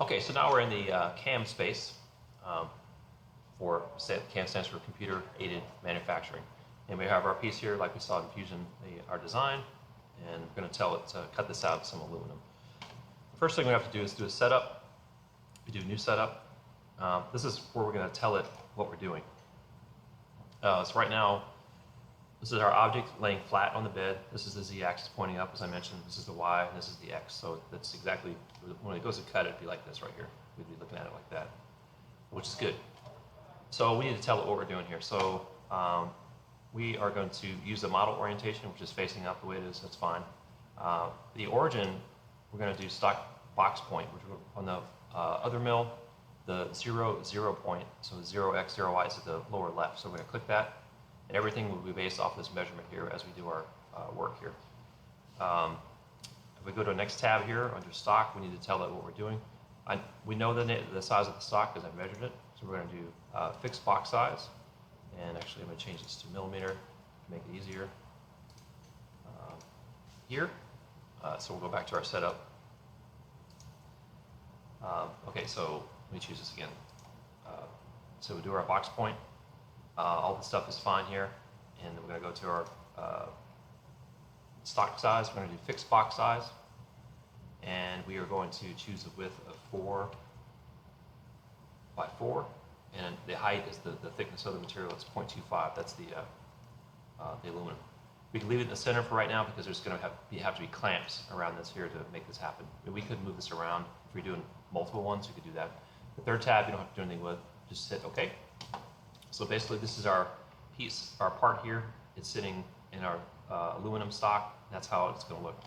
Okay, so now we're in the CAM space. Um, CAM stands for Computer Aided Manufacturing. And we have our piece here, like we saw in Fusion, our design, and we're going to tell it to cut this out with some aluminum. The first thing we have to do is do a setup. We do new setup. This is where we're going to tell it what we're doing. So right now, this is our object laying flat on the bed. This is the z-axis pointing up, as I mentioned. This is the y, and this is the x. So that's exactly, when it goes to cut, it'd be like this right here. We'd be looking at it like that, which is good. So we need to tell it what we're doing here. So we are going to use the model orientation, which is facing up the way it is. That's fine. The origin, we're going to do stock box point, which on the other mill, the 0, 0 point, so 0x, 0y is at the lower left. So we're going to click that, and everything will be based off this measurement here as we do our work here. If we go to the next tab here under stock, we need to tell it what we're doing. We know the size of the stock because I measured it, so we're going to do fixed box size, and actually I'm going to change this to millimeter to make it easier. Here, so we'll go back to our setup. Okay, so let me choose this again. So we do our box point. All the stuff is fine here, and we're going to go to our stock size. We're going to do fixed box size, and we are going to choose a width of 4 by 4, and the height is the thickness of the material. It's 0.25. That's the aluminum. We can leave it in the center for right now because there's going to have to be clamps around this here to make this happen. We could move this around. If you're doing multiple ones, you could do that. The third tab you don't have to do anything with. Just hit OK. So basically, this is our piece, our part here. It's sitting in our aluminum stock. That's how it's going to look.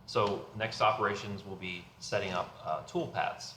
So next operations will be setting up tool paths.